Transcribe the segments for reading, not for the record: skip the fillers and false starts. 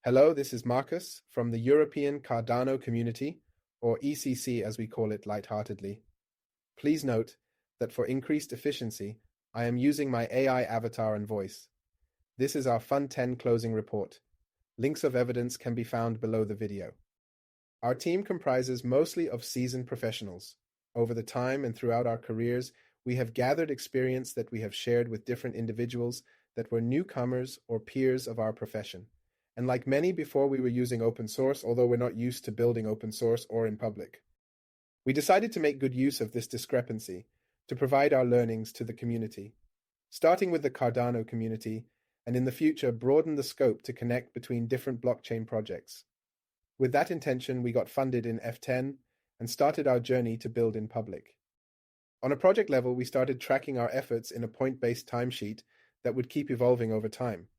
Hello, this is Marcus from the European Cardano community, or ECC as we call it lightheartedly. Please note that for increased efficiency, I am using my AI avatar and voice. This is our F10 closing report. Links of evidence can be found below the video. Our team comprises mostly of seasoned professionals. Over the time and throughout our careers, we have gathered experience that we have shared with different individuals that were newcomers or peers of our profession. And like many before, we were using open source, although we're not used to building open source or in public. We decided to make good use of this discrepancy to provide our learnings to the community, starting with the Cardano community, and in the future broaden the scope to connect between different blockchain projects. With that intention, we got funded in F10 and started our journey to build in public. On a project level, we started tracking our efforts in a point-based timesheet that would keep evolving over time.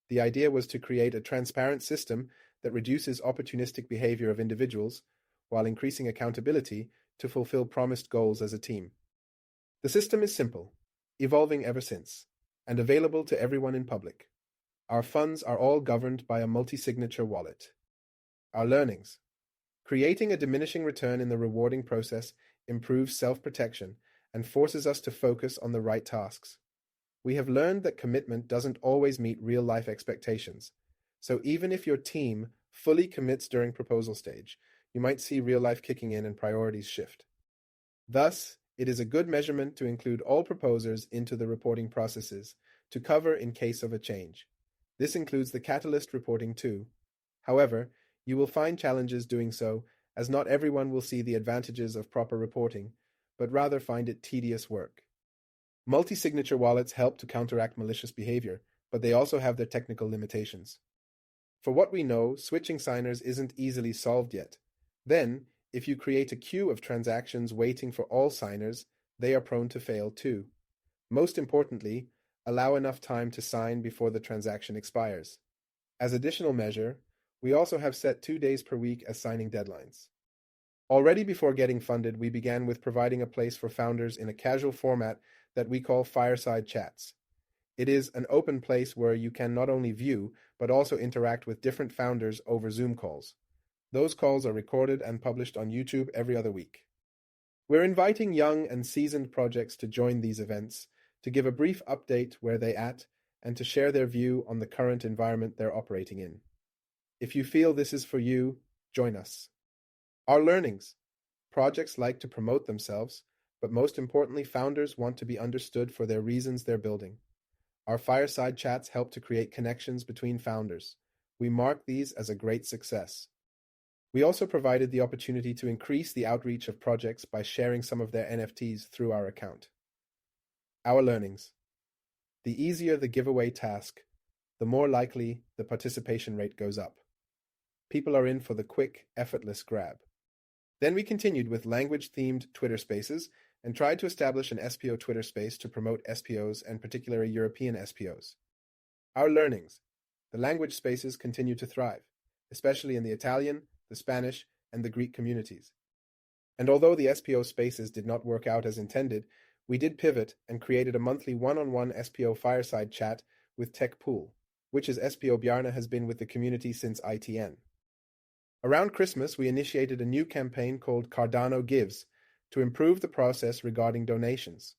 The idea was to create a transparent system that reduces opportunistic behavior of individuals while increasing accountability to fulfill promised goals as a team. The system is simple, evolving ever since, and available to everyone in public. Our funds are all governed by a multi-signature wallet. Our learnings. Creating a diminishing return in the rewarding process improves self-protection and forces us to focus on the right tasks. We have learned that commitment doesn't always meet real-life expectations. So even if your team fully commits during proposal stage, you might see real-life kicking in and priorities shift. Thus, it is a good measurement to include all proposers into the reporting processes to cover in case of a change. This includes the catalyst reporting too. However, you will find challenges doing so, as not everyone will see the advantages of proper reporting, but rather find it tedious work. Multi-signature wallets help to counteract malicious behavior, but they also have their technical limitations. For what we know, switching signers isn't easily solved yet. Then, if you create a queue of transactions waiting for all signers, they are prone to fail too. Most importantly, allow enough time to sign before the transaction expires. As additional measure, we also have set 2 days per week as signing deadlines. Already before getting funded, we began with providing a place for founders in a casual format that we call fireside chats. It is an open place where you can not only view, but also interact with different founders over Zoom calls. Those calls are recorded and published on YouTube every other week. We're inviting young and seasoned projects to join these events, to give a brief update where they're at, and to share their view on the current environment they're operating in. If you feel this is for you, join us. Our learnings. Projects like to promote themselves, but most importantly, founders want to be understood for their reasons they're building. Our fireside chats help to create connections between founders. We mark these as a great success. We also provided the opportunity to increase the outreach of projects by sharing some of their NFTs through our account. Our learnings. The easier the giveaway task, the more likely the participation rate goes up. People are in for the quick, effortless grab. Then we continued with language-themed Twitter spaces and tried to establish an SPO Twitter space to promote SPOs and particularly European SPOs. Our learnings. The language spaces continue to thrive, especially in the Italian, the Spanish, and the Greek communities. And although the SPO spaces did not work out as intended, we did pivot and created a monthly one-on-one SPO fireside chat with Tech Pool, which is SPO Bjarne has been with the community since ITN. Around Christmas, we initiated a new campaign called Cardano Gives to improve the process regarding donations.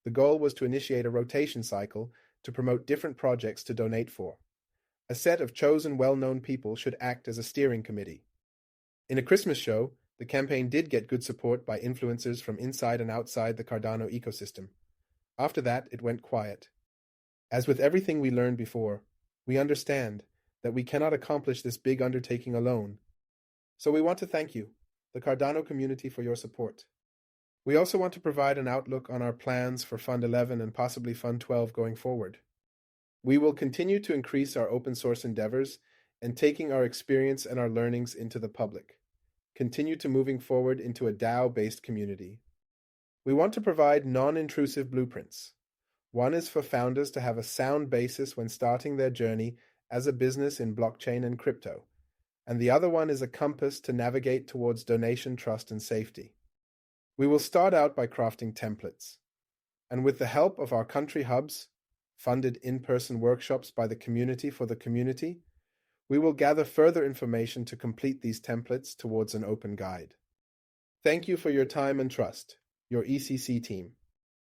The goal was to initiate a rotation cycle to promote different projects to donate for. A set of chosen well-known people should act as a steering committee. In a Christmas show, the campaign did get good support by influencers from inside and outside the Cardano ecosystem. After that, it went quiet. As with everything we learned before, we understand that we cannot accomplish this big undertaking alone. So we want to thank you, the Cardano community, for your support. We also want to provide an outlook on our plans for Fund 11 and possibly Fund 12 going forward. We will continue to increase our open source endeavors and taking our experience and our learnings into the public. Continue to moving forward into a DAO-based community. We want to provide non-intrusive blueprints. One is for founders to have a sound basis when starting their journey as a business in blockchain and crypto, and the other one is a compass to navigate towards donation, trust, and safety. We will start out by crafting templates, and with the help of our country hubs, funded in-person workshops by the community for the community, We will gather further information to complete these templates towards an open guide. Thank you for your time and trust. Your ECC team.